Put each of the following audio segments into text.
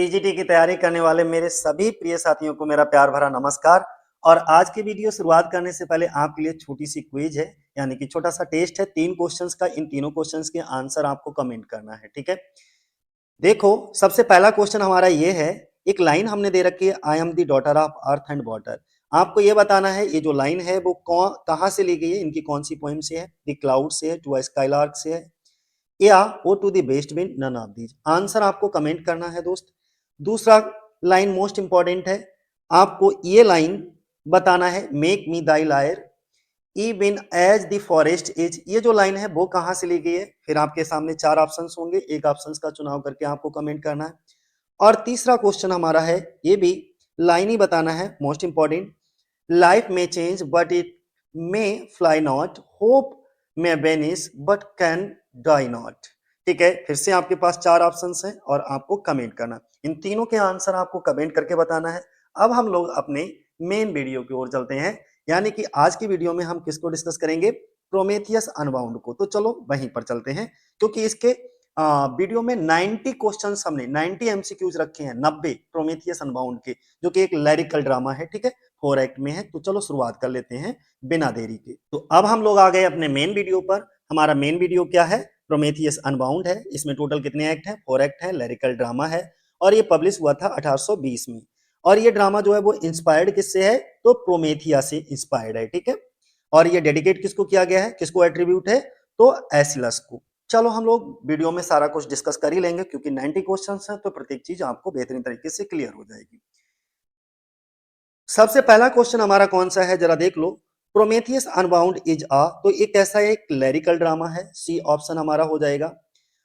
PGT की तैयारी करने वाले मेरे सभी प्रिय साथियों को मेरा प्यार भरा नमस्कार। और आज की वीडियो शुरुआत करने से पहले आपके लिए छोटी सी क्विज है, यानी कि छोटा सा टेस्ट है 3 क्वेश्चंस का। इन तीनों क्वेश्चंस के आंसर आपको कमेंट करना है, ठीक है। देखो, सबसे पहला क्वेश्चन हमारा ये है। एक लाइन हमने दे रखी है, I am the daughter of earth and water. आपको ये बताना है ये जो लाइन है वो कहाँ से ली गई है, इनकी कौन सी पोएम से है। द क्लाउड से है, टू अ स्काईलार्क से है, या ode to the west wind, none of these. Answer आपको कमेंट करना है दोस्त। दूसरा लाइन मोस्ट इंपॉर्टेंट है, आपको ये लाइन बताना है, make me thy lyre even as the forest is. ये जो लाइन है वो कहां से ली गई है। फिर आपके सामने 4 ऑप्शंस होंगे, एक ऑप्शंस का चुनाव करके आपको कमेंट करना है। और तीसरा क्वेश्चन हमारा है, ये भी लाइन ही बताना है, मोस्ट इंपॉर्टेंट। लाइफ में change but it may fly not, hope may vanish but can die not. ठीक है, फिर से आपके पास 4 ऑप्शंस हैं और आपको कमेंट करना। इन तीनों के आंसर आपको कमेंट करके बताना है। अब हम लोग अपने मेन वीडियो की ओर चलते हैं, यानी कि आज की वीडियो में हम किसको डिस्कस करेंगे, प्रोमेथियस अनबाउंड को। तो चलो वहीं पर चलते हैं, क्योंकि इसके वीडियो में 90 क्वेश्चंस हमने 90 एमसीक्यूज रखे हैं, 90 प्रोमेथियस अनबाउंड के, जो कि एक लैरिकल ड्रामा है, ठीक है, 4 एक्ट में है। तो चलो शुरुआत कर लेते हैं बिना देरी के। तो अब हम लोग आ गए अपने मेन वीडियो पर। हमारा मेन वीडियो क्या है, प्रोमेथियस अनबाउंड है। इसमें टोटल कितने एक्ट हैं, 4 एक्ट है, लैरिकल ड्रामा है, और ये पब्लिश हुआ था 1820 में। और ये ड्रामा जो है वो इंस्पायर्ड किससे है, तो प्रोमेथिया से इंस्पायर्ड है, ठीक है। और ये डेडिकेट किसको किया गया है, किसको एट्रीब्यूट है, तो एसिलस को। चलो हम लोग वीडियो में सारा कुछ डिस्कस कर ही लेंगे, क्योंकि 90 क्वेश्चंस हैं, तो प्रत्येक चीज आपको बेहतरीन तरीके से क्लियर हो जाएगी। सबसे पहला क्वेश्चन हमारा कौन सा है, जरा देख लो। प्रोमेथियस अनबाउंड इज आ, तो एक ऐसा एक लैरिकल ड्रामा है, सी ऑप्शन हमारा हो जाएगा।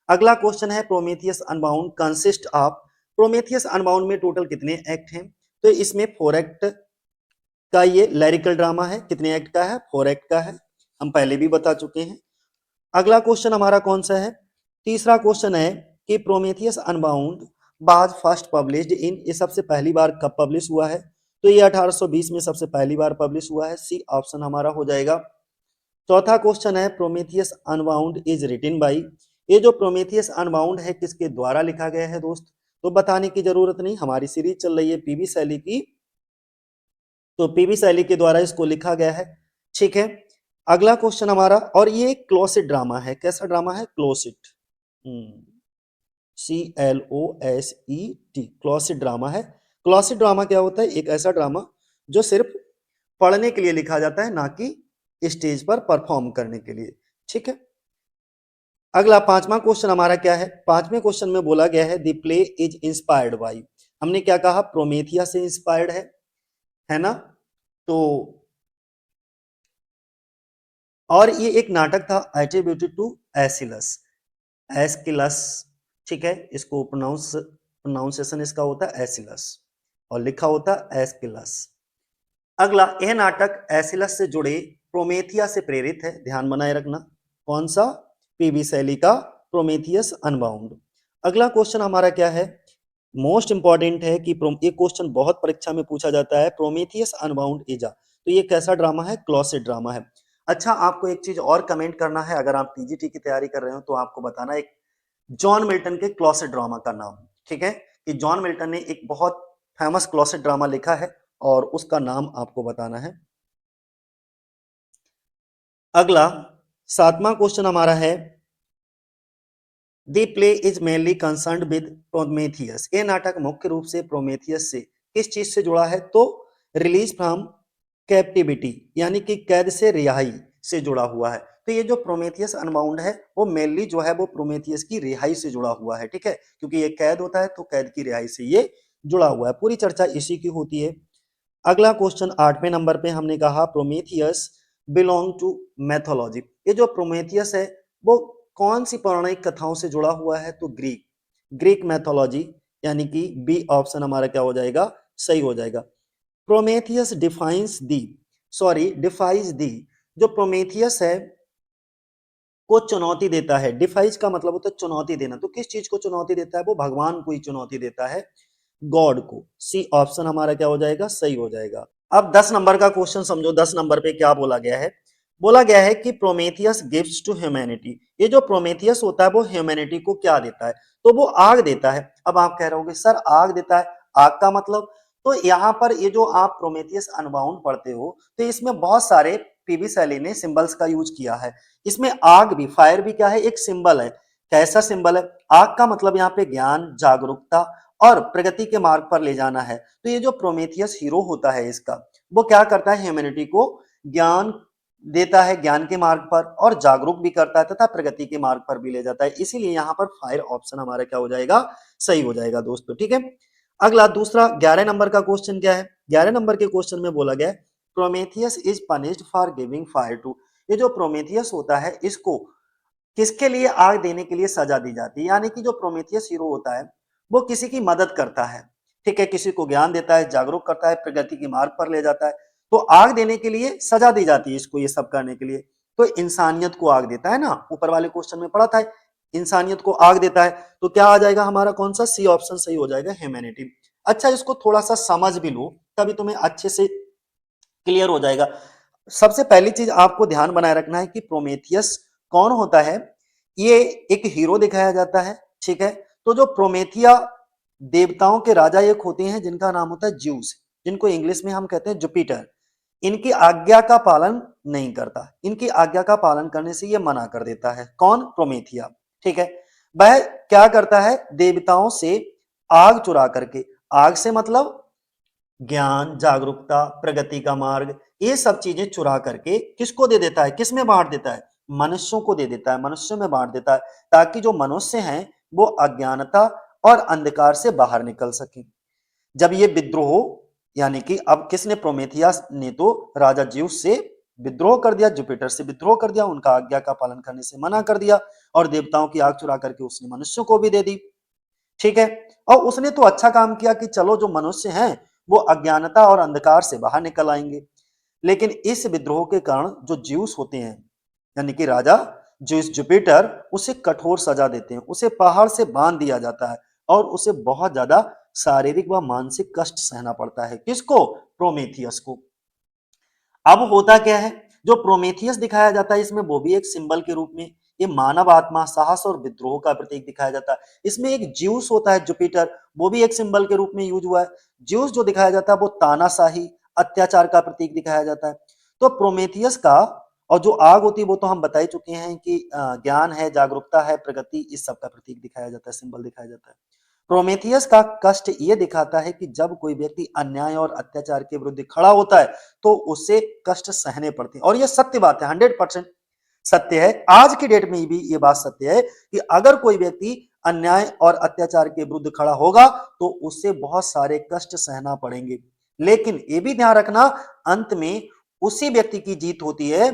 अगला क्वेश्चन है, Prometheus unbound consist of. Prometheus unbound में टोटल कितने एक्ट हैं, तो इसमें 4 एक्ट का ये लैरिकल ड्रामा है। कितने एक्ट का है, 4 एक्ट का है, हम पहले भी बता चुके हैं। अगला क्वेश्चन हमारा कौन सा है, तीसरा क्वेश्चन है कि प्रोमेथियस अनबाउंड बाज फर्स्ट पब्लिश्ड इन, ये सबसे पहली बार कब पब्लिश हुआ है, तो ये 1820 में सबसे पहली बार पब्लिश हुआ है, सी ऑप्शन हमारा हो जाएगा। चौथा क्वेश्चन है, Prometheus Unbound is written by. ये जो प्रोमेथियस अनबाउंड है किसके द्वारा लिखा गया है दोस्त, तो बताने की जरूरत नहीं, हमारी सीरीज चल रही है पीबी शैली की, तो पीबी शैली के द्वारा इसको लिखा गया है, ठीक है। अगला क्वेश्चन हमारा, और ये क्लोसिट ड्रामा है, कैसा ड्रामा है, क्लोसिट, CLOSET, क्लोसिट ड्रामा है। क्लोसिट ड्रामा क्या होता है, एक ऐसा ड्रामा जो सिर्फ पढ़ने के लिए लिखा जाता है, ना कि स्टेज पर परफॉर्म करने के लिए, ठीक है। अगला पांचवा क्वेश्चन हमारा क्या है, पांचवें क्वेश्चन में बोला गया है the play is inspired by. हमने क्या कहा, प्रोमेथिया से इंस्पायर्ड है ना। तो और ये एक नाटक था एट्रीब्यूटेड टू एसिलस, एस्किलस, ठीक है। इसको प्रोनाउंसिएशन इसका होता है एसिलस, और लिखा होता है एस्किलस। अगला, यह नाटक एसिलस से जुड़े प्रोमेथिया से प्रेरित है, ध्यान बनाए रखना। कौन सा, पीबी शैली का प्रोमेथियस अनबाउंड। अगला क्वेश्चन हमारा क्या है, मोस्ट इंपॉर्टेंट है कि ये क्वेश्चन बहुत परीक्षा में पूछा जाता है, प्रोमेथियस अनबाउंड इजा, तो ये कैसा ड्रामा है, क्लोसिट ड्रामा है। अच्छा, आपको एक चीज और कमेंट करना है, अगर आप पीजीटी की तैयारी कर रहे हो तो आपको बताना एक जॉन मिल्टन के क्लोसिट ड्रामा का नाम, ठीक है, कि जॉन मिल्टन ने एक बहुत फेमस क्लोसिट ड्रामा लिखा है, और उसका नाम आपको बताना है। अगला 7वां क्वेश्चन हमारा है, the play is mainly concerned with Prometheus. ये नाटक मुख्य रूप से प्रोमेथियस से किस चीज से जुड़ा है, तो रिलीज फ्रॉम कैप्टिविटी, यानी कि कैद से रिहाई से जुड़ा हुआ है। तो ये जो प्रोमेथियस अनबाउंड है वो मेनली जो है वो प्रोमेथियस की रिहाई से जुड़ा हुआ है, ठीक है, क्योंकि ये कैद होता है तो कैद की रिहाई से ये जुड़ा हुआ है, पूरी चर्चा इसी की होती है। अगला क्वेश्चन 8वें नंबर पे हमने कहा, प्रोमेथियस बिलोंग टू मैथोलॉजी। ये जो प्रोमेथियस है वो कौन सी पौराणिक कथाओं से जुड़ा हुआ है, तो ग्रीक मैथोलॉजी, यानी कि बी ऑप्शन हमारा क्या हो जाएगा, सही हो जाएगा। प्रोमेथियस डिफाइज दी, जो प्रोमेथियस है को चुनौती देता है। डिफाइज का मतलब होता है चुनौती देना, तो किस चीज को चुनौती देता है, वो भगवान को ही चुनौती देता है, गॉड को। सी ऑप्शन हमारा क्या हो जाएगा, सही हो जाएगा। अब 10 नंबर का क्वेश्चन समझो, 10 नंबर पे क्या बोला गया है, बोला गया है कि प्रोमेथियस गिव्स टू ह्यूमैनिटी, ये जो प्रोमेथियस होता है वो ह्यूमैनिटी को क्या देता है, तो वो आग देता है। अब आप कह रहे होगे सर आग देता है, आग का मतलब, तो यहाँ पर ये जो आप प्रोमेथियस अनबाउंड पढ़ते हो तो इसमें बहुत सारे पीवी शैली ने सिंबल्स का यूज किया है। इसमें आग भी, फायर भी क्या है, एक सिंबल है। कैसा सिंबल है? आग का मतलब यहाँ पे ज्ञान, जागरूकता और प्रगति के मार्ग पर ले जाना है। तो ये जो प्रोमेथियस हीरो होता है इसका, वो क्या करता है, ह्यूमैनिटी को ज्ञान देता है, ज्ञान के मार्ग पर, और जागरूक भी करता है तथा प्रगति के मार्ग पर भी ले जाता है। इसीलिए यहाँ पर फायर ऑप्शन हमारा क्या हो जाएगा, सही हो जाएगा दोस्तों। ठीक है, अगला दूसरा 11 नंबर का क्वेश्चन क्या है? 11 नंबर के क्वेश्चन में बोला गया है Prometheus is punished for giving fire to, ये जो प्रोमेथियस होता है इसको किसके लिए आग देने के लिए सजा दी जाती है? यानी कि जो प्रोमेथियस हीरो होता है वो किसी की मदद करता है, ठीक है, किसी को ज्ञान देता है, जागरूक करता है, प्रगति के मार्ग पर ले जाता है, तो आग देने के लिए सजा दी जाती है इसको, ये सब करने के लिए। तो इंसानियत को आग देता है ना, ऊपर वाले क्वेश्चन में पढ़ा था, इंसानियत को आग देता है, तो क्या आ जाएगा हमारा, कौन सा, सी ऑप्शन सही हो जाएगा, ह्यूमैनिटी। अच्छा, इसको थोड़ा सा समझ भी लो तभी तुम्हें अच्छे से क्लियर हो जाएगा। सबसे पहली चीज आपको ध्यान बनाए रखना है कि प्रोमेथियस कौन होता है। ये एक हीरो दिखाया जाता है, ठीक है। तो जो प्रोमेथिया देवताओं के राजा एक होते हैं जिनका नाम होता है ज्यूस, जिनको इंग्लिश में हम कहते हैं जुपिटर। इनकी आज्ञा का पालन नहीं करता, इनकी आज्ञा का पालन करने से ये मना कर देता है। कौन? प्रोमेथिया, ठीक है। वह क्या करता है, देवताओं से आग चुरा करके, आग से मतलब ज्ञान, जागरूकता, प्रगति का मार्ग, ये सब चीजें चुरा करके किसको दे देता है, किसमें बांट देता है, मनुष्यों को दे देता है, मनुष्यों में बांट देता है, ताकि जो मनुष्य हैं वो अज्ञानता और अंधकार से बाहर निकल सके। जब ये विद्रोह, यानी कि अब किसने, प्रोमेथियस ने तो राजा ज्यूस से विद्रोह कर दिया, जुपिटर से विद्रोह कर दिया, उनका आज्ञा का पालन करने से मना कर दिया, और देवताओं की आग चुरा करके उसने मनुष्यों को भी दे दी, ठीक है। और उसने तो अच्छा काम किया कि चलो जो मनुष्य हैं वो अज्ञानता और अंधकार से बाहर निकल आएंगे। लेकिन इस विद्रोह के कारण जो ज्यूस होते हैं, यानी कि राजा ज्यूस जुपिटर, उसे कठोर सजा देते हैं, उसे पहाड़ से बांध दिया जाता है, और उसे बहुत ज्यादा शारीरिक व मानसिक कष्ट सहना पड़ता है। किसको? प्रोमेथियस को। अब होता क्या है, जो प्रोमेथियस दिखाया जाता है इसमें, वो भी एक सिंबल के रूप में, ये मानव आत्मा, साहस और विद्रोह का प्रतीक दिखाया जाता है। इसमें एक ज्यूस होता है जुपिटर, वो भी एक सिंबल के रूप में यूज हुआ है। ज्यूस जो दिखाया जाता है वो तानाशाही, अत्याचार का प्रतीक दिखाया जाता है। तो प्रोमेथियस का, और जो आग होती है वो तो हम बता ही चुके हैं कि ज्ञान है, जागरूकता है, प्रगति, इस सब का प्रतीक दिखाया जाता है, सिंबल दिखाया जाता है। प्रोमेथियस का कष्ट ये दिखाता है कि जब कोई व्यक्ति अन्याय और अत्याचार के विरुद्ध खड़ा होता है तो उसे कष्ट सहने पड़ते हैं, और ये सत्य बात है, 100% सत्य है। आज की डेट में भी ये बात सत्य है कि अगर कोई व्यक्ति अन्याय और अत्याचार के विरुद्ध खड़ा होगा तो उससे बहुत सारे कष्ट सहना पड़ेंगे। लेकिन ये भी ध्यान रखना, अंत में उसी व्यक्ति की जीत होती है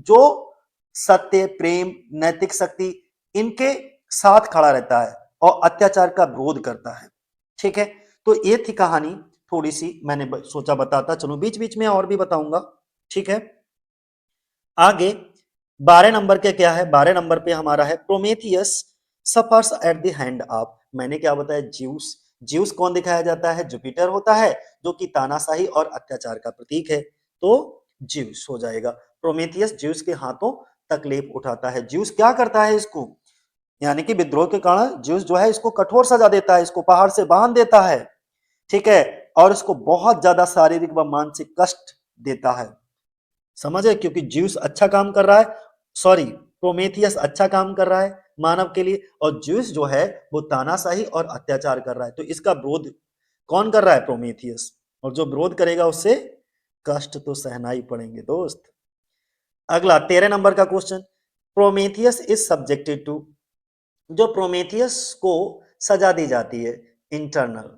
जो सत्य, प्रेम, नैतिक शक्ति, इनके साथ खड़ा रहता है और अत्याचार का विरोध करता है, ठीक है। तो ये थी कहानी, थोड़ी सी मैंने सोचा बताता चलूं, बीच बीच में और भी बताऊंगा, ठीक है। आगे 12 नंबर के क्या है, 12 नंबर पे हमारा है Prometheus suffers at the hand of, मैंने क्या बताया, ज्यूस। ज्यूस कौन दिखाया जाता है, जुपिटर होता है, जो कि तानाशाही और अत्याचार का प्रतीक है, तो ज्यूस हो जाएगा। प्रोमेथियस ज्यूस के हाथों तकलीफ उठाता है। ज्यूस क्या करता है इसको, यानी कि विद्रोह के कारण ज्यूस जो है इसको कठोर सजा देता है, इसको पहाड़ से बांध देता है, ठीक है, और इसको बहुत ज्यादा शारीरिक व मानसिक कष्ट देता है। समझे, क्योंकि ज्यूस अच्छा काम कर रहा है, सॉरी, प्रोमेथियस अच्छा काम कर रहा है मानव के लिए, और ज्यूस जो है वो तानाशाही और अत्याचार कर रहा है, तो इसका विरोध कौन कर रहा है, प्रोमेथियस। और जो विरोध करेगा उससे कष्ट तो सहना ही पड़ेंगे दोस्त। अगला 13 नंबर का question, Prometheus is subjected to, जो प्रोमेथियस को सजा दी जाती है, इंटरनल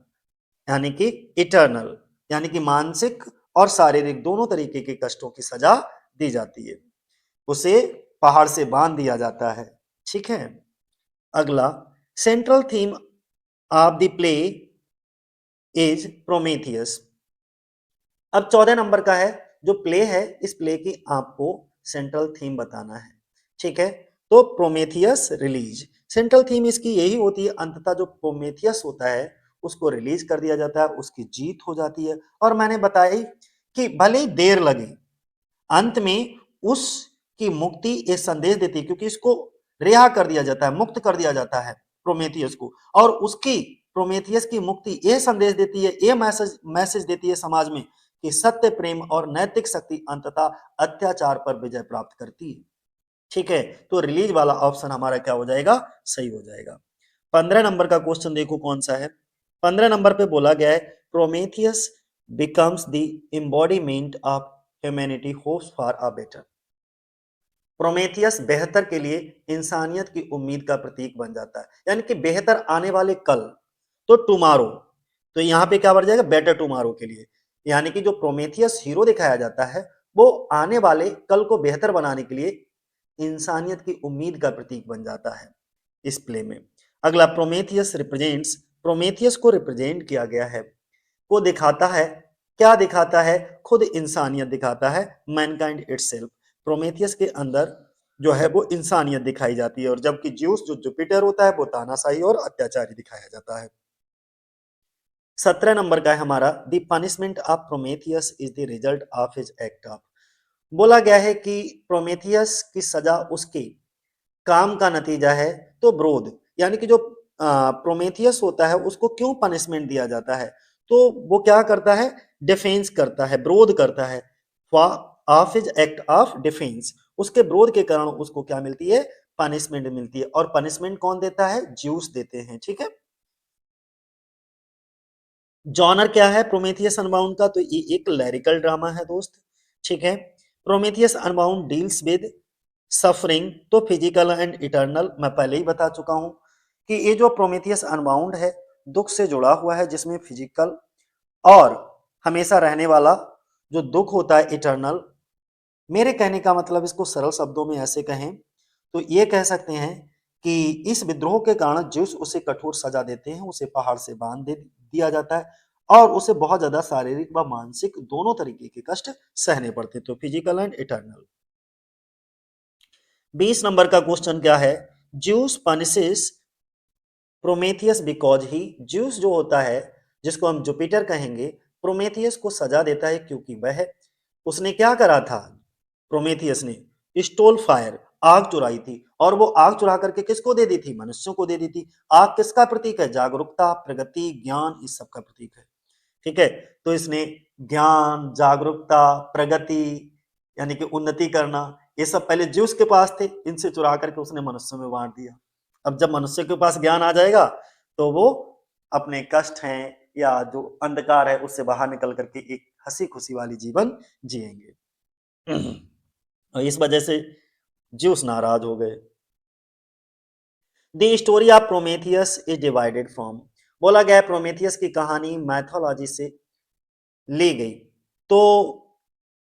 यानी कि इटर्नल, यानी कि मानसिक और शारीरिक दोनों तरीके के कष्टों की सजा दी जाती है, उसे पहाड़ से बांध दिया जाता है, ठीक है। अगला, central theme of the play is Prometheus. अब 14 नंबर का है, जो प्ले है इस प्ले की आपको सेंट्रल थीम बताना है, ठीक है। तो प्रोमेथियस रिलीज, सेंट्रल थीम इसकी यही होती है, अंततः जो प्रोमेथियस होता है उसको रिलीज कर दिया जाता है, उसकी जीत हो जाती है। और मैंने बताया कि भले ही देर लगे, अंत में उस की मुक्ति ये संदेश देती है, क्योंकि इसको रिहा कर दिया जाता है, मुक्त कर दिया जाता है प्रोमेथियस को, और उसकी प्रोमेथियस की मुक्ति ये संदेश देती है, ये मैसेज मैसेज देती है समाज में कि सत्य, प्रेम और नैतिक शक्ति अंततः अत्याचार पर विजय प्राप्त करती है। ठीक है, तो रिलीज वाला ऑप्शन हमारा क्या हो जाएगा, सही हो जाएगा। 15 नंबर का क्वेश्चन देखो कौन सा है। 15 नंबर पे बोला गया है Prometheus becomes the embodiment of humanity hopes for a better. Prometheus बेहतर के लिए इंसानियत की उम्मीद का प्रतीक बन जाता है, यानी कि बेहतर आने वाले कल, तो टुमारो, तो यहाँ पे क्या बन जाएगा, बेटर टुमारो के लिए, यानी कि जो प्रोमेथियस हीरो दिखाया जाता है वो आने वाले कल को बेहतर बनाने के लिए इंसानियत की उम्मीद का प्रतीक बन जाता है इस प्ले में। अगला, प्रोमेथियस रिप्रेजेंट्स, प्रोमेथियस को रिप्रेजेंट किया गया है, को दिखाता है, क्या दिखाता है, खुद इंसानियत दिखाता है, मैनकाइंड इटसेल्फ। प्रोमेथियस के अंदर जो है वो इंसानियत दिखाई जाती है, और जबकि ज्यूस जो जुपिटर होता है वो तानाशाही और अत्याचारी दिखाया जाता है। 17 नंबर का है हमारा, the punishment of Prometheus is the result of his act of. बोला गया है कि प्रोमेथियस की सजा उसके काम का नतीजा है, तो ब्रोध, यानी कि जो प्रोमेथियस होता है उसको क्यों पनिशमेंट दिया जाता है, तो वो क्या करता है, डिफेंस करता है, विरोध करता है, of his act of defence, उसके विरोध के कारण उसको क्या मिलती है, पनिशमेंट मिलती है, और पनिशमेंट कौन देता है, ज्यूस देते हैं। ठीक है, जॉनर क्या है प्रोमेथियस अनबाउंड का, तो ये एक लैरिकल ड्रामा है दोस्त। ठीक है, Prometheus unbound deals with suffering, तो फिजिकल एंड इटर्नल, मैं पहले ही बता चुका हूं कि ये जो प्रोमेथियस अनबाउंड है दुख से जुड़ा हुआ है, जिसमें फिजिकल और हमेशा रहने वाला जो दुख होता है इटर्नल। मेरे कहने का मतलब, इसको सरल शब्दों में ऐसे कहें तो ये कह सकते हैं कि इस विद्रोह के कारण ज्यूस उसे कठोर सजा देते हैं, उसे पहाड़ से बांध दे दिया जाता है, और उसे बहुत ज्यादा शारीरिक व मानसिक दोनों तरीके के कष्ट सहने पड़ते हैं, तो फिजिकल एंड इटर्नल। 20 नंबर का क्वेश्चन क्या है, juice punishes Prometheus because he, juice जो होता है जिसको हम जुपिटर कहेंगे, प्रोमेथियस को सजा देता है क्योंकि वह, उसने क्या करा था, प्रोमेथियस ने स्टोल फायर, आग चुराई थी, और वो आग चुरा करके किसको दे दी थी, मनुष्यों को दे दी थी। आग किसका प्रतीक है, जागरूकता, प्रगति, ज्ञान, इस सब का प्रतीक है। ठीक है, तो इसने ज्ञान, जागरूकता, प्रगति, यानी कि उन्नति करना, ये सब पहले ज्यूस के पास थे, इनसे चुरा करके उसने मनुष्यों में बांट दिया। अब जब मनुष्य के पास ज्ञान आ जाएगा तो वो अपने कष्ट हैं या जो अंधकार है उससे बाहर निकल करके एक हंसी खुशी वाली जीवन जिएंगे। और इस वजह से ज्यूस नाराज हो गए। The story of Prometheus is divided from, बोला गया प्रोमेथियस की कहानी मैथोलॉजी से ली गई, तो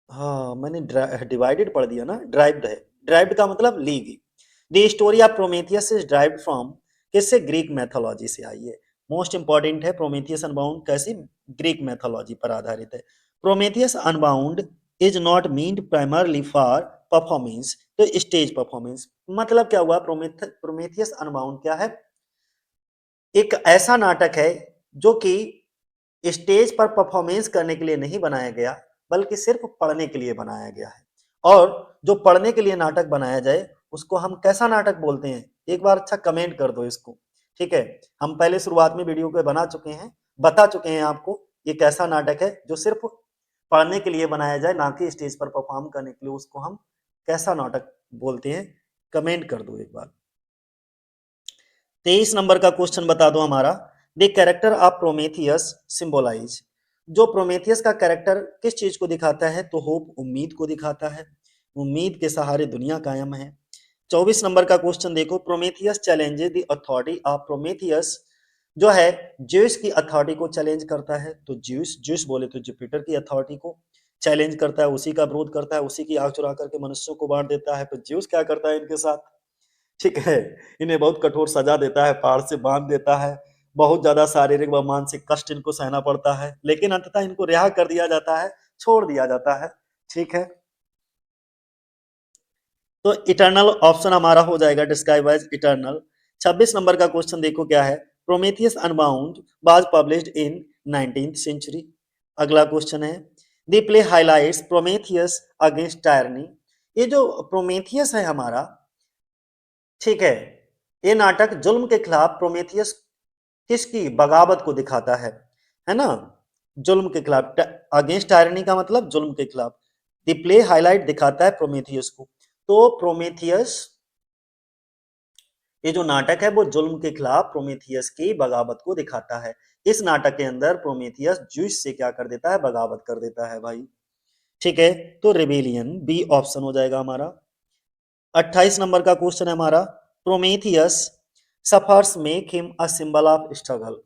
हाँ मैंने डिवाइडेड पढ़ दिया ना, ड्राइव्ड है, ड्राइव्ड का मतलब ली गई। The story of Prometheus is derived from, किससे, ग्रीक मैथोलॉजी से आई है। मोस्ट इंपॉर्टेंट है, प्रोमेथियस अनबाउंड कैसी, ग्रीक मैथोलॉजी पर आधारित है। Prometheus Unbound is not meant primarily for performance, तो स्टेज परफॉर्मेंस, मतलब क्या हुआ, प्रोमेथियस अनबाउंड क्या है, एक ऐसा नाटक है जो कि स्टेज पर परफॉर्मेंस करने के लिए नहीं बनाया गया, बल्कि सिर्फ पढ़ने के लिए बनाया गया है। और जो पढ़ने के लिए नाटक बनाया जाए उसको हम कैसा नाटक बोलते हैं, एक बार अच्छा कमेंट कर दो इसको। ठीक है, हम पहले शुरुआत में वीडियो पे बना चुके हैं, बता चुके हैं आपको ये कैसा नाटक है जो सिर्फ पढ़ने के लिए बनाया जाए, ना कि स्टेज पर परफॉर्म करने के लिए, उसको हम कैसा नाटक बोलते हैं, कमेंट कर दो एक बार। 23 नंबर का क्वेश्चन बता दो हमारा, the character of Prometheus symbolise, जो प्रोमेथियस का कैरेक्टर किस चीज को दिखाता है, तो होप, उम्मीद को दिखाता है, उम्मीद के सहारे दुनिया कायम है। 24 नंबर का क्वेश्चन देखो, Prometheus challenges the authority of, Prometheus जो है ज्यूस की अथॉरिटी को चैलेंज करता है, तो ज्यूस, ज्यूस बोले तो जुपिटर की अथॉरिटी को चैलेंज करता है, उसी का विरोध करता है, उसी की आग चुरा करके मनुष्यों को बांट देता है। तो ज्यूस क्या करता है इनके साथ, ठीक है, इन्हें बहुत कठोर सजा देता है, पहाड़ से बांध देता है, बहुत ज्यादा शारीरिक व मानसिक कष्ट इनको सहना पड़ता है, लेकिन अंततः इनको रिहा कर दिया जाता है, छोड़ दिया जाता है। ठीक है, तो इटर्नल ऑप्शन हमारा हो जाएगा, डिस्क्राइब एज इटर्नल। 26 नंबर का क्वेश्चन देखो क्या है, Prometheus Unbound was published in 19th century. अगला क्वेश्चन है, the play highlights Prometheus against tyranny, ये जो प्रोमेथियस है हमारा, ठीक है, ये नाटक जुल्म के खिलाफ प्रोमेथियस किसकी बगावत को दिखाता है ना, जुल्म के खिलाफ, अगेंस्ट टायरनी का मतलब जुल्म के खिलाफ। द प्ले हाईलाइट दिखाता है प्रोमेथियस को। तो प्रोमेथियस, ये जो नाटक है वो जुल्म के खिलाफ प्रोमेथियस की बगावत को दिखाता है। इस नाटक के अंदर प्रोमेथियस ज्यूस से क्या कर देता है, बगावत कर देता है भाई, ठीक है। तो रिबेलियन बी ऑप्शन हो जाएगा हमारा। 28 नंबर का क्वेश्चन है हमारा, Prometheus suffers make him a symbol of struggle.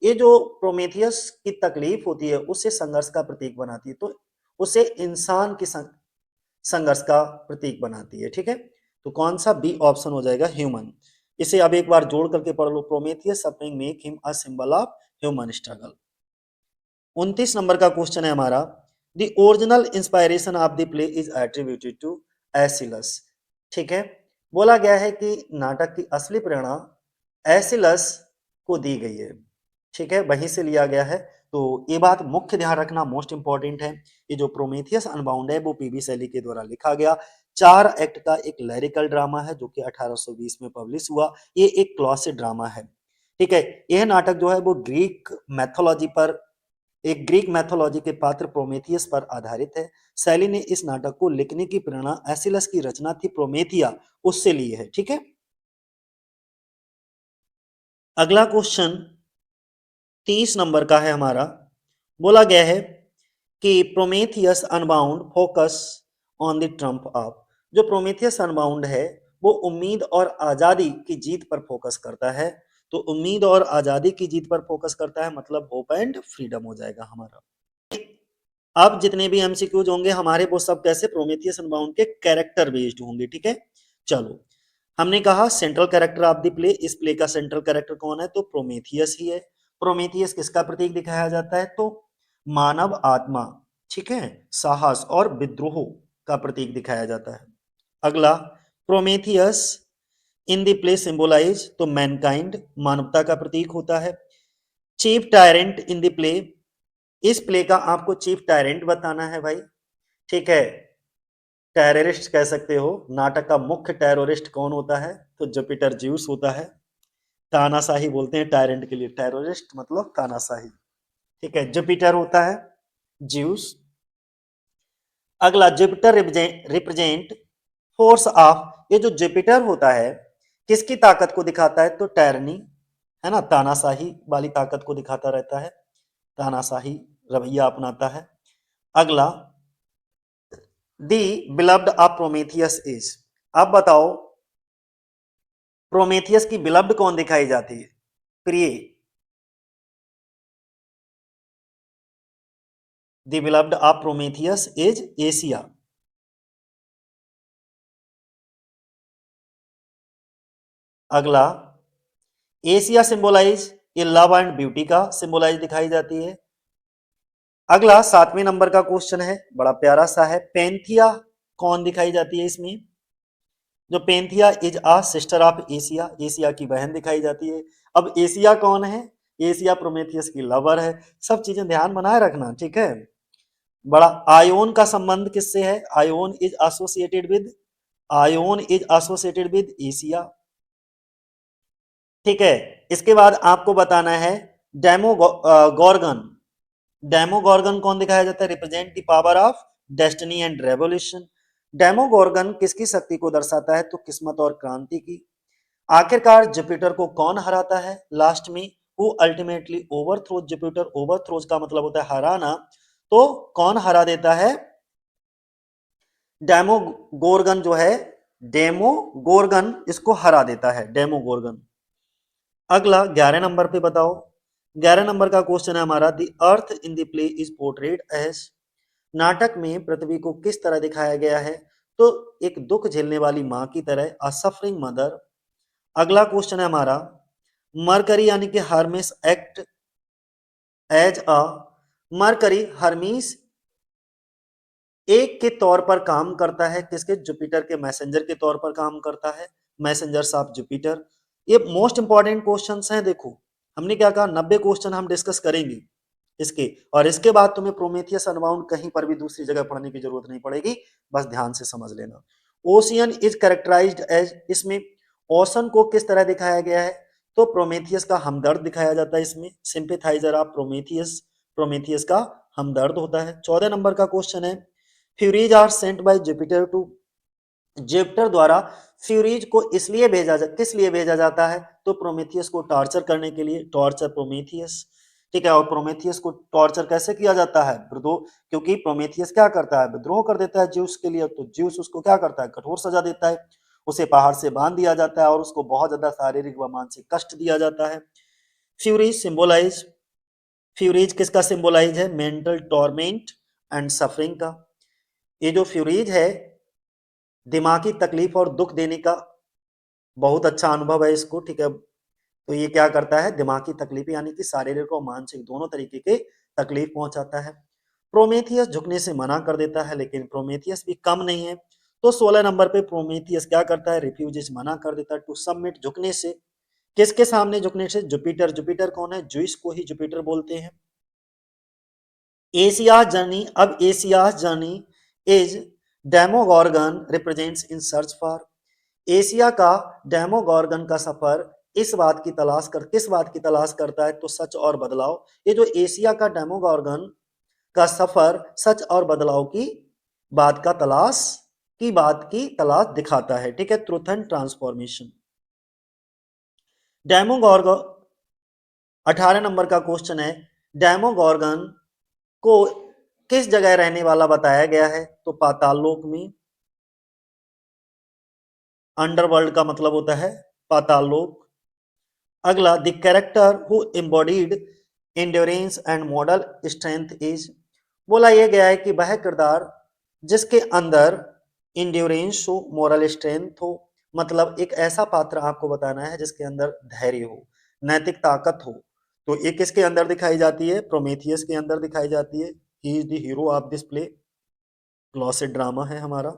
ये जो प्रोमेथियस की तकलीफ होती है उसे संघर्ष का प्रतीक बनाती है, तो उसे इंसान की संघर्ष का प्रतीक बनाती है, ठीक है। तो कौन सा, बी ऑप्शन हो जाएगा, ह्यूमन। इसे अब एक बार जोड़ करके पढ़ लो, Prometheus suffering make him a symbol of human struggle. 29 number का क्वेश्चन है हमारा, the original inspiration of the play is attributed to Aeschylus, ठीक है। बोला गया है कि नाटक की असली प्रेरणा एसिलस को दी गई है, ठीक है, वहीं से लिया गया है। तो ये बात मुख्य ध्यान रखना, मोस्ट इंपॉर्टेंट है। ये जो प्रोमेथियस अनबाउंड है वो पीबी शैली के द्वारा लिखा गया 4 एक्ट का एक लैरिकल ड्रामा है जो कि 1820 में पब्लिश हुआ। ये एक क्लासिक ड्रामा है, ठीक है। यह नाटक जो है वो ग्रीक मैथोलॉजी के पात्र प्रोमेथियस पर आधारित है। शैली ने इस नाटक को लिखने की प्रेरणा एसिलस की रचना थी प्रोमेथिया, उससे ली है, ठीक है। अगला क्वेश्चन 30 नंबर का है हमारा। बोला गया है कि Prometheus unbound focus on the Trump of, जो प्रोमेथियस अनबाउंड है वो उम्मीद और आजादी की जीत पर फोकस करता है। तो उम्मीद और आजादी की जीत पर फोकस करता है, मतलब होप एंड फ्रीडम हो जाएगा हमारा। अब जितने भी एमसीक्यूज होंगे हमारे वो सब कैसे, प्रोमेथियस अनबाउंड के कैरेक्टर बेस्ड होंगे, ठीक है। चलो, हमने कहा central character of the play, इस प्ले का सेंट्रल कैरेक्टर कौन है, तो प्रोमेथियस ही है। प्रोमेथियस किसका प्रतीक दिखाया जाता है, तो मानव आत्मा, ठीक है, साहस और विद्रोह का प्रतीक दिखाया जाता है। अगला, Prometheus in the play symbolise, तो मैनकाइंड, मानवता का प्रतीक होता है। Chief tyrant in the play, इस प्ले का आपको चीफ टायरेंट बताना है भाई, ठीक है। टेररिस्ट कह सकते हो, नाटक का मुख्य टेररिस्ट कौन होता है, तो जुपिटर ज्यूस होता है। तानाशाही बोलते हैं टायरेंट के लिए, टेररिस्ट मतलब तानाशाही, ठीक है, जुपिटर होता है, ज्यूस। अगला, जुपिटर रिप्रेजेंट फोर्स ऑफ, ये जो जुपिटर होता है किसकी ताकत को दिखाता है, तो टैरनी, है ना, तानाशाही वाली ताकत को दिखाता रहता है, तानाशाही रवैया अपनाता है। अगला, दी बिलव्ड ऑफ प्रोमेथियस इज, अब बताओ प्रोमेथियस की बिलव्ड कौन दिखाई जाती है, प्रिय, the beloved of Prometheus is Asia. अगला, एशिया सिंबलाइज, ये लव एंड ब्यूटी का सिंबलाइज दिखाई जाती है। अगला 7वें नंबर का क्वेश्चन है, बड़ा प्यारा सा है, पेंथिया कौन दिखाई जाती है इसमें, जो Panthea is a sister of Asia, Asia की बहन दिखाई जाती है। अब एशिया कौन है, एशिया प्रोमेथियस की लवर है। सब चीजें ध्यान बनाए रखना, ठीक है। बड़ा, आयोन का संबंध किससे है, ion is associated with Asia, ठीक है। इसके बाद आपको बताना है डेमो गॉर्गन, डेमोगोर्गन कौन दिखाया जाता है, represent the power of destiny and revolution. Demogorgon किसकी शक्ति को दर्शाता है, तो किस्मत और क्रांति की। आखिरकार जुपिटर को कौन हराता है लास्ट में, हु अल्टीमेटली ओवरथ्रोज जुपिटर, ओवरथ्रोज का मतलब होता है हराना, तो कौन हरा देता है, डेमोगोर्गन जो है, डेमोगोर्गन इसको हरा देता है, डेमोगोर्गन। अगला 11 नंबर पे बताओ, 11 नंबर का क्वेश्चन है हमारा, the earth in the play is portrayed as, नाटक में पृथ्वी को किस तरह दिखाया गया है, तो एक दुख झेलने वाली मां की तरह, अ सफरिंग मदर। अगला क्वेश्चन है हमारा, मरकरी यानी कि Hermes act as a, Mercury Hermes एक के तौर पर काम करता है, किसके, जुपिटर के मैसेंजर के तौर पर काम करता है, मैसेंजर्स ऑफ जुपिटर। ये मोस्ट इंपॉर्टेंट क्वेश्चंस हैं, देखो हमने क्या कहा, 90 क्वेश्चन हम डिस्कस करेंगे इसके, और इसके बाद तुम्हें प्रोमेथियस अनबाउंड कहीं पर भी दूसरी जगह पढ़ने की जरूरत नहीं पड़ेगी, बस ध्यान से समझ लेना। ओशियन इज कैरेक्टराइज्ड एज, इसमें ओशन को किस तरह दिखाया गया है, तो प्रोमेथियस का हमदर्द दिखाया जाता है इसमें, सिंपैथाइजर ऑफ प्रोमेथियस, प्रोमेथियस का हमदर्द होता है। 14 नंबर का क्वेश्चन है, Furies are sent by Jupiter to, Jupiter द्वारा फ्यूरीज को इसलिए किस लिए भेजा जाता है, तो प्रोमेथियस को टॉर्चर करने के लिए, टॉर्चर प्रोमेथियस, ठीक है। और प्रोमेथियस को टॉर्चर कैसे किया जाता है, विद्रोह, क्योंकि प्रोमेथियस क्या करता है, विद्रोह कर देता है ज्यूस के लिए, तो ज्यूस उसको क्या करता है, कठोर सजा देता है, उसे पहाड़ से बांध दिया जाता है और उसको बहुत ज्यादा शारीरिक व मानसिक कष्ट दिया जाता है। फ्यूरीज सिंबलाइज, फ्यूरीज किसका सिंबलाइज है, मेंटल टॉर्मेंट एंड सफरिंग का। ये जो फ्यूरीज है दिमागी तकलीफ और दुख देने का बहुत अच्छा अनुभव है इसको, ठीक है। तो ये क्या करता है, दिमागी तकलीफ यानी कि शारीरिक और मानसिक दोनों तरीके के तकलीफ पहुंचाता है। प्रोमेथियस झुकने से मना कर देता है, लेकिन प्रोमेथियस भी कम नहीं है, तो 16 नंबर पे प्रोमेथियस क्या करता है, रिफ्यूजेस मना कर देता है टू सबमिट, झुकने से, किसके सामने झुकने से, जुपिटर, जुपिटर कौन है, ज्यूस को ही जुपिटर बोलते हैं। एशिया जर्नी, अब Asia journey is Demogorgon represents in search for, Asia का डेमोगोर्गन का सफर इस बात की तलाश कर, किस बात की तलाश करता है, तो सच और बदलाव। ये जो एशिया का डेमोगोर्गन का सफर सच और बदलाव की बात का तलाश बात की तलाश दिखाता है, ठीक है। Truth and transformation. Demogorgon, 18 number का क्वेश्चन है, डेमोगोर्गन को किस जगह रहने वाला बताया गया है, तो पाताल लोक में, अंडरवर्ल्ड का मतलब होता है पाताल लोक। अगला, the character who embodied endurance and model strength is, बोला यह गया है कि वह किरदार जिसके अंदर एंड्योरेंस हो, मॉरल स्ट्रेंथ हो, मतलब एक ऐसा पात्र आपको बताना है जिसके अंदर धैर्य हो, नैतिक ताकत हो, तो ये किसके अंदर दिखाई जाती है, प्रोमेथियस के अंदर दिखाई जाती है। He is the hero of this play, closet drama है हमारा।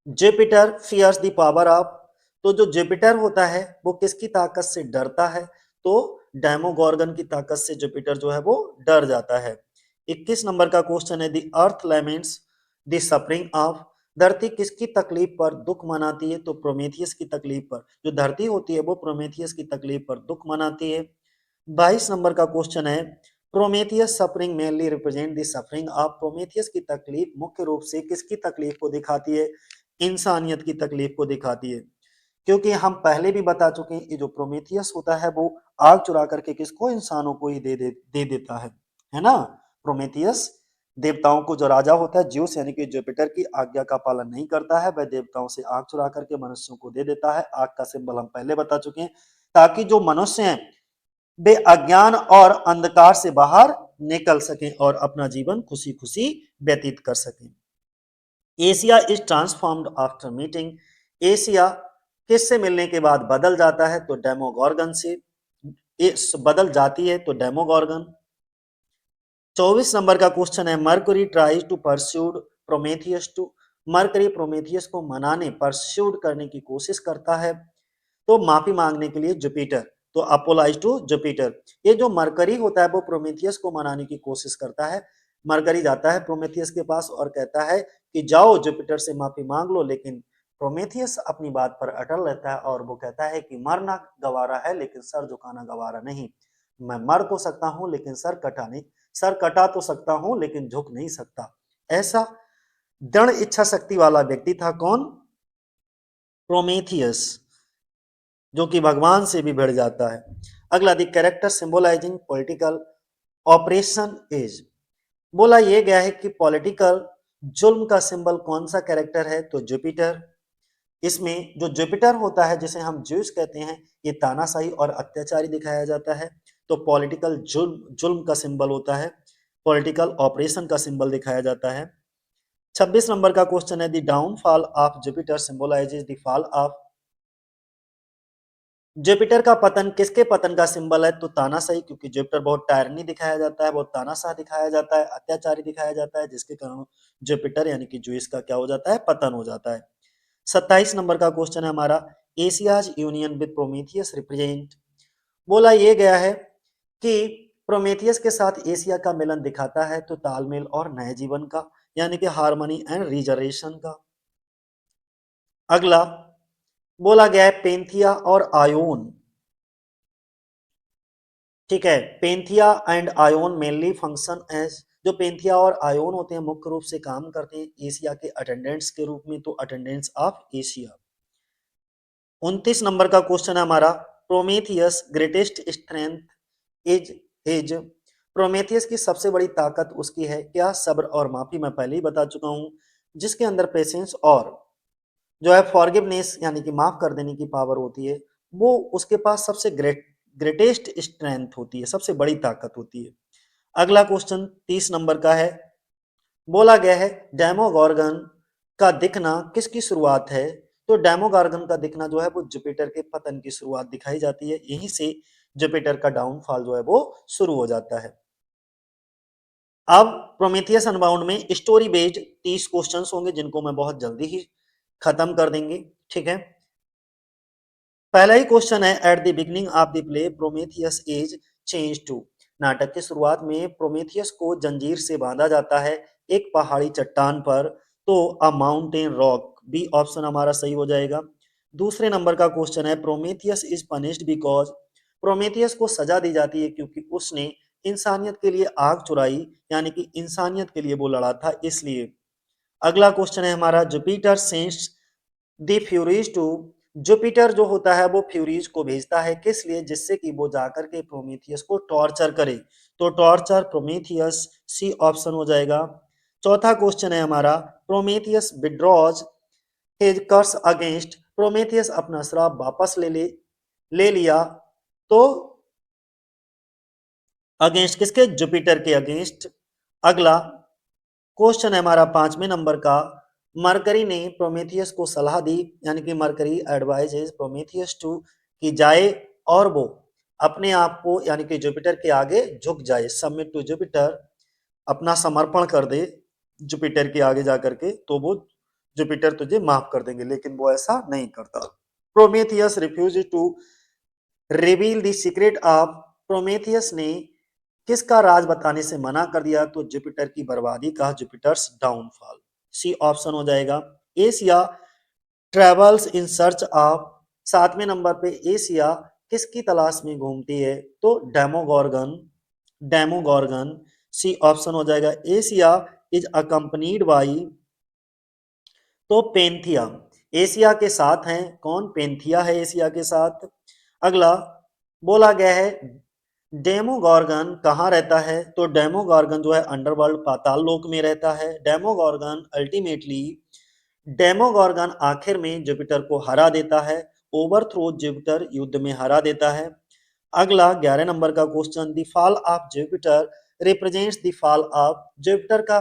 Jupiter fears the power of, तो जो जुपिटर होता है वो किसकी ताकत से डरता है, तो डेमोगोर्गन की ताकत से जुपिटर जो है वो डर जाता है। 21 नंबर का क्वेश्चन है, the earth laments the suffering of, धरती किसकी तकलीफ पर दुख मनाती है, तो प्रोमेथियस की तकलीफ पर, जो धरती होती है वो प्रोमेथियस की तकलीफ पर दुख मनाती है। 22 नंबर का क्वेश्चन है, Prometheus suffering mainly represent the suffering of, Prometheus की तकलीफ मुख्य रूप से किसकी तकलीफ को दिखाती है, इंसानियत की तकलीफ को दिखाती है। क्योंकि हम पहले भी बता चुके हैं, ये जो प्रोमेथियस होता है वो आग चुरा करके किसको, इंसानों को ही दे देता है ना। प्रोमेथियस देवताओं को, जो राजा होता है ज्यूस यानी कि जुपिटर की आज्ञा का पालन नहीं करता है, वह देवताओं से आग चुरा करके मनुष्यों को दे देता है। आग का सिंबल हम पहले बता चुके हैं, ताकि जो मनुष्य हैं वे अज्ञान और अंधकार से बाहर निकल सकें और अपना जीवन खुशी खुशी व्यतीत कर सकें। Asia is transformed after meeting, Asia किससे मिलने के बाद बदल जाता है, तो डेमोगोर्गन से, बदल जाती है तो डेमोगोर्गन। 24 नंबर का क्वेश्चन है, Mercury tries to persuade Prometheus to, Mercury Prometheus को मनाने, परस्यूड करने की कोशिश करता है, तो माफी मांगने के लिए जुपिटर, तो अपोलाइज टू जुपिटर। ये जो मरकरी होता है वो प्रोमेथियस को मनाने की कोशिश करता है, मरकरी जाता है प्रोमेथियस के पास और कहता है कि जाओ जुपिटर से माफी मांग लो, लेकिन प्रोमेथियस अपनी बात पर अटल रहता है और वो कहता है कि मरना गवारा है लेकिन सर झुकाना गवारा नहीं, मैं मर तो सकता हूं लेकिन सर कटा नहीं, सर कटा तो सकता हूं लेकिन झुक नहीं सकता। ऐसा दृढ़ इच्छा शक्ति वाला व्यक्ति था कौन, प्रोमेथियस, जो कि भगवान से भी भिड़ जाता है। अगला, the character symbolising political operation is, बोला यह गया है कि पॉलिटिकल जुल्म का सिंबल कौन सा कैरेक्टर है, तो जुपिटर। इसमें जो जुपिटर होता है जिसे हम ज्यूस कहते हैं, ये तानाशाही और अत्याचारी दिखाया जाता है, तो पॉलिटिकल जुल्म, जुल्म का सिंबल होता है, पॉलिटिकल ऑपरेशन का सिंबल दिखाया जाता है। 26 नंबर का क्वेश्चन है, the downfall of Jupiter symbolises the fall of, Jupiter का पतन किसके पतन का सिंबल है, तो तानाशाही, क्योंकि जुपिटर बहुत टायरनी दिखाया जाता है, बहुत तानाशाह दिखाया जाता है, अत्याचारी दिखाया जाता है, जिसके कारण जुपिटर यानी कि ज्यूस का क्या हो जाता है, पतन हो जाता है। 27 नंबर का क्वेश्चन है हमारा, Asia's union with Prometheus represent, बोला ये गया है कि प्रोमेथियस के साथ एशिया का मिलन दिखाता है, तो तालमेल और नए जीवन का, यानी कि हार्मनी एंड रिजर्वेशन का। अगला बोला गया है पेंथिया और आयोन, ठीक है, Panthea and Ione mainly function as, जो पेंथिया और आयोन होते हैं मुख्य रूप से काम करते हैं एशिया के अटेंडेंट्स के रूप में, तो अटेंडेंट्स ऑफ एशिया। 29 नंबर का क्वेश्चन है हमारा, Prometheus greatest strength is his, Prometheus की सबसे बड़ी ताकत उसकी है क्या, सब्र और माफी, मैं पहले ही बता चुका हूं, जिसके अंदर पेशेंस और जो है फॉरगिवनेस यानी कि माफ कर देने की पावर होती है, वो उसके पास सबसे ग्रेटेस्ट स्ट्रेंथ होती है, सबसे बड़ी ताकत होती है। अगला क्वेश्चन 30 नंबर का है, बोला गया है डेमोगॉर्गन का दिखना किसकी शुरुआत है, तो डेमोगॉर्गन का दिखना जो है वो जुपिटर के पतन की शुरुआत दिखाई जाती है, यहीं से जुपिटर का डाउनफॉल जो है वो शुरू हो जाता है। अब प्रोमेथियस अनबाउंड में स्टोरी बेस्ड 30 क्वेश्चंस होंगे जिनको मैं बहुत जल्दी ही खत्म कर देंगे, ठीक है। पहला ही क्वेश्चन है, at the beginning of the play Prometheus is chained to, नाटक की शुरुआत में प्रोमेथियस को जंजीर से बांधा जाता है एक पहाड़ी चट्टान पर, तो a mountain rock, B option हमारा सही हो जाएगा। दूसरे नंबर का क्वेश्चन है, Prometheus is punished because, Prometheus को सजा दी जाती है क्योंकि उसने इंसानियत के लिए आग चुराई, यानी कि इंसानियत के लिए वो लड़ा था इसलिए। अगला क्वेश्चन है हमारा, Jupiter sends the Furies to, Jupiter जो होता है वो फ्यूरीज को भेजता है किस लिए, जिससे कि वो जाकर के प्रोमीथियस को टॉर्चर करे, तो टॉर्चर प्रोमीथियस, सी ऑप्शन हो जाएगा। चौथा क्वेश्चन है हमारा, प्रोमीथियस विड्रॉज हिज कर्स अगेंस्ट, प्रोमीथियस अपना श्राप वापस ले लिया, तो अगेंस्ट किसके, जुपिटर के अगेंस्ट। अगला क्वेश्चन है हमारा 5वें नंबर का, मरकरी ने प्रोमेथियस को सलाह दी, यानी कि मरकरी एडवाइजेज प्रोमेथियस टू, कि जाए और वो अपने आप को यानी कि जुपिटर के आगे झुक जाए, सबमिट टू जुपिटर, अपना समर्पण कर दे जुपिटर के आगे जाकर के, तो वो जुपिटर तुझे माफ कर देंगे, लेकिन वो ऐसा नहीं करता। Prometheus refuse to reveal the secret of, Prometheus ने किसका राज बताने से मना कर दिया, तो जुपिटर की बर्बादी का, जुपिटर्स डाउनफॉल, सी ऑप्शन हो जाएगा। Asia travels in search of, 7वें नंबर पे एशिया किसकी तलाश में घूमती है, तो डेमोगॉर्गन, डेमोगॉर्गन, सी ऑप्शन हो जाएगा। एशिया इज अकम्पनीड बाई, तो पेंथिया, एशिया के साथ हैं कौन, पेंथिया है एशिया के साथ। अगला बोला गया है डेमोगॉर्गन कहाँ रहता है, तो डेमोगॉर्गन जो है अंडरवर्ल्ड पाताल लोक में रहता है। डेमोगॉर्गन अल्टीमेटली, डेमोगॉर्गन आखिर में जुपिटर को हरा देता है, ओवरथ्रो जुपिटर युद्ध में हरा देता है। अगला 11 नंबर का question, the fall of Jupiter represents the fall of, Jupiter का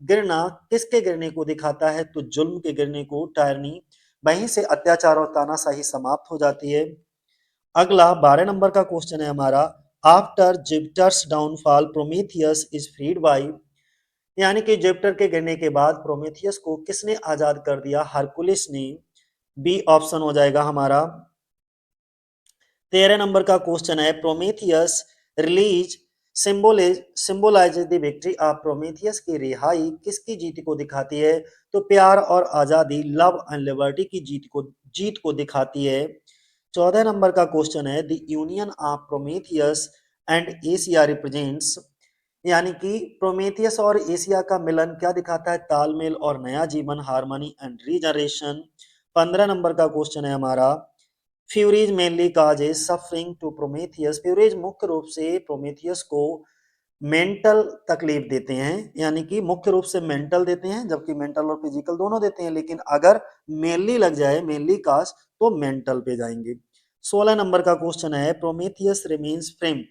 गिरना किसके गिरने को दिखाता है, तो जुल्म के गिरने को, टायरनी, वहीं से अत्याचार और तानाशाही समाप्त हो जाती है। अगला 12 नंबर का क्वेश्चन है हमारा, after Jupiter's downfall Prometheus is freed by, यानी कि जुपिटर के गिरने के बाद प्रोमेथियस को किसने आजाद कर दिया, हरकुलिस ने, बी ऑप्शन हो जाएगा हमारा। 13 नंबर का क्वेश्चन है, Prometheus release symbolise the victory of, Prometheus की रिहाई किसकी जीत को दिखाती है, तो प्यार और आजादी, लव एंड लिबर्टी की जीत को दिखाती है। 14 नंबर का क्वेश्चन है, the union of Prometheus and Asia represents, यानी कि प्रोमेथियस और एशिया का मिलन क्या दिखाता है, तालमेल और नया जीवन, हार्मनी एंड रीजनरेशन। 15 नंबर का क्वेश्चन है हमारा, Furies mainly causes suffering to Prometheus, Furies मुख्य रूप से प्रोमेथियस को मेंटल तकलीफ देते हैं, यानी कि मुख्य रूप से मेंटल देते हैं, जबकि मेंटल और फिजिकल दोनों देते हैं, लेकिन अगर मेनली लग जाए, मेनली काज, तो मेंटल पे जाएंगे। 16 नंबर का क्वेश्चन है, Prometheus remains frame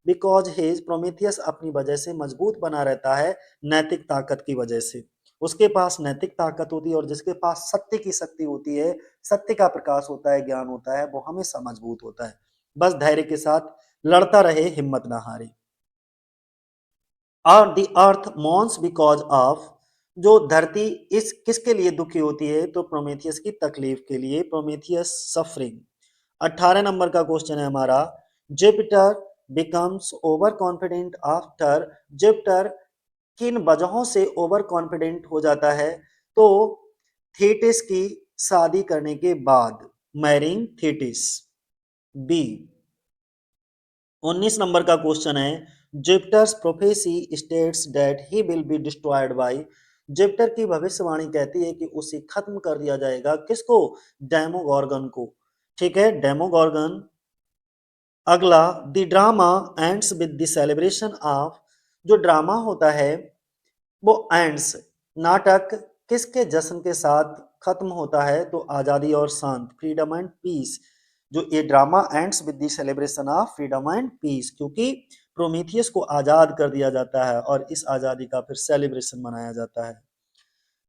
because his, Prometheus अपनी वजह से मजबूत बना रहता है नैतिक ताकत की वजह से, उसके पास नैतिक ताकत होती है, और जिसके पास सत्य की शक्ति होती है, सत्य का प्रकाश होता है, ज्ञान होता है, वो हमेशा मजबूत होता है, बस धैर्य के साथ लड़ता रहे, हिम्मत ना हारे। और the earth moans because of, जो धरती इस किसके लिए दुखी होती है, तो प्रोमेथियस की तकलीफ के लिए, प्रोमेथियस सफरिंग। 18 नंबर का क्वेश्चन है हमारा, Jupiter becomes over confident after, Jupiter किन वजहों से ओवर कॉन्फिडेंट हो जाता है, तो थीटिस की शादी करने के बाद, मैरिंग थेटिस। बी 19 नंबर का क्वेश्चन है, Jupiter's prophecy states that he will be destroyed by, Jupiter की भविष्यवाणी कहती है कि उसे खत्म कर दिया जाएगा, किसको? डेमोगॉर्गन को। ठीक है, डेमोगॉर्गन। अगला, the drama ends with the celebration of, जो ड्रामा होता है वो एंड्स, नाटक किसके जश्न के साथ खत्म होता है? तो आजादी और शांत, फ्रीडम एंड पीस। जो ये drama ends with the celebration of freedom and peace, क्योंकि प्रोमीथियस को आजाद कर दिया जाता है और इस आजादी का फिर सेलिब्रेशन मनाया जाता है,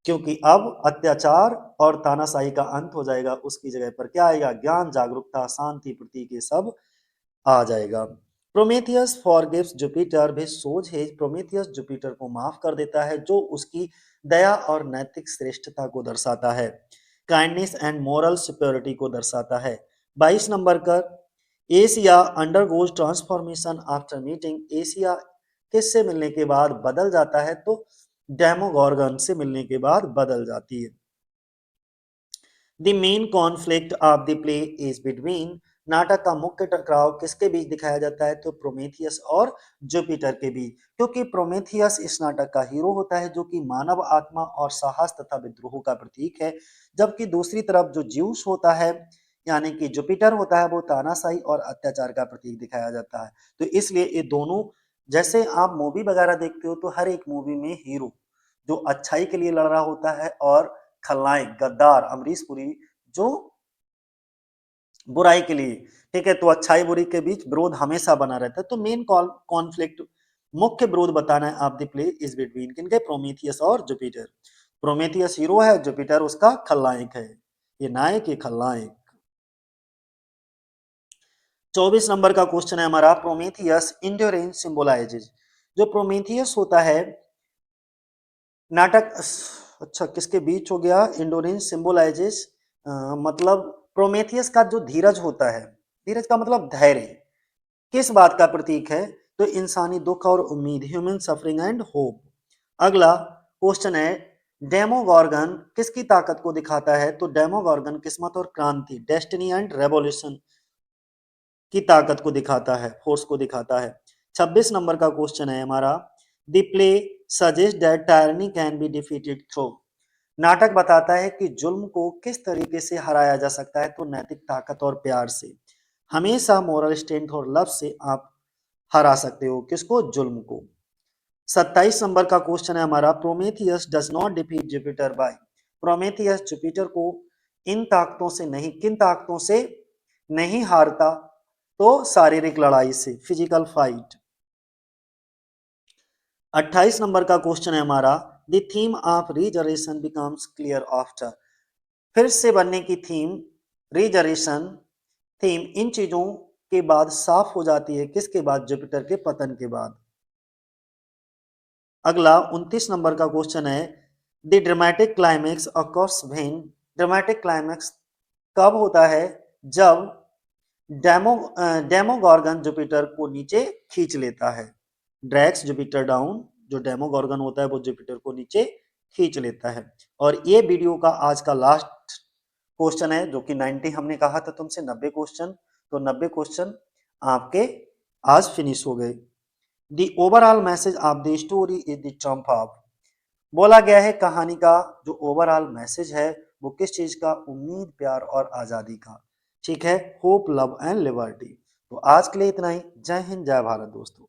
क्योंकि अब अत्याचार और तानाशाही का अंत हो जाएगा, उसकी जगह पर क्या आएगा? ज्ञान, जागरूकता, शांति, प्रतीक, ये सब आ जाएगा। प्रोमेथियस फॉरगिव्स जुपिटर भी सोज है, प्रोमेथियस जुपिटर को माफ कर देता है, जो उसकी दया और नैतिक श्रेष्ठता को दर्शाता है, काइंडनेस एंड मोरल सुपेरिटी को दर्शाता है। 22 नंबर का, Asia undergoes transformation after meeting, Asia किससे मिलने के बाद बदल जाता है? तो डेमोगॉर्गन से मिलने के बाद बदल जाती है। The main conflict of the play is between, नाटक का मुख्य टकराव किसके बीच दिखाया जाता है? तो प्रोमेथियस और जुपिटर के बीच, क्योंकि प्रोमेथियस इस नाटक का हीरो होता है, जो कि मानव आत्मा और साहस तथा विद्रोह का प्रतीक है, जबकि दूसरी तरफ जो ज्यूस होता है यानी कि जुपिटर होता है, वो तानाशाही और अत्याचार का प्रतीक दिखाया जाता है। तो इसलिए ये दोनों, जैसे आप मूवी वगैरह देखते हो तो हर एक मूवी में हीरो जो अच्छाई के लिए लड़ रहा होता है और खलनायक गद्दार अमरीश पुरी जो बुराई के लिए, ठीक है, तो अच्छाई बुरी के बीच विरोध हमेशा बना रहता है। तो मेन कॉन्फ्लिक्ट, मुख्य विरोध बताना है आप द प्ले इज बिटवीन किनके? प्रोमीथियस और जुपिटर। प्रोमीथियस हीरो है, जुपिटर उसका खलनायक है, ये नायक ये खलनायक। 24 नंबर का क्वेश्चन है हमारा, प्रोमीथियस इंड्योरेंस सिंबलाइजेज, जो प्रोमीथियस होता है नाटक, अच्छा किसके बीच हो गया? इंडोरेंस सिंबलाइजेस, मतलब प्रोमेथियस का जो धीरज होता है, धीरज का मतलब धैर्य, किस बात का प्रतीक है? तो इंसानी दुख और उम्मीद, ह्यूमन सफरिंग एंड होप। अगला क्वेश्चन है, डेमोगॉर्गन किसकी ताकत को दिखाता है? तो डेमोगॉर्गन किस्मत और क्रांति, डेस्टिनी एंड रेवोल्यूशन की ताकत को दिखाता है, फोर्स को दिखाता है। 26 नंबर का क्वेश्चन है हमारा, the play suggest that tyranny can be defeated through, नाटक बताता है कि जुल्म को किस तरीके से हराया जा सकता है? तो नैतिक ताकत और प्यार से, हमेशा मोरल स्ट्रेंथ और लव से आप हरा सकते हो, किसको? जुल्म को। 27 नंबर का क्वेश्चन है हमारा, Prometheus does not defeat Jupiter by, Prometheus Jupiter को इन ताकतों से नहीं, किन ताकतों से नहीं हारता? तो शारीरिक लड़ाई से, फिजिकल फाइट। 28 नंबर का क्वेश्चन है हमारा, the theme of regeneration becomes clear after, फिर से बनने की थीम, रीजनरेशन थीम इन चीजों के बाद साफ हो जाती है, किसके बाद? जुपिटर के पतन के बाद। अगला 29 नंबर का क्वेश्चन है, the dramatic climax occurs when, dramatic climax कब होता है? जब डेमो डेमोगॉर्गन जुपिटर को नीचे खींच लेता है, ड्रैग्स जुपिटर डाउन, जो डेमोगॉर्गन होता है वो जुपिटर को नीचे खींच लेता है। और ये वीडियो का आज का लास्ट क्वेश्चन है, जो कि 90, हमने कहा था तुमसे 90 क्वेश्चन, तो 90 क्वेश्चन आपके आज फिनिश हो गए। The overall message of the story is the Trump of, बोला गया है कहानी का जो ओवरऑल मैसेज है वो किस चीज का? उम्मीद, प्यार और आजादी का, ठीक है, होप, लव एंड लिबर्टी। तो आज के लिए इतना ही। जय हिंद, जय भारत दोस्तों।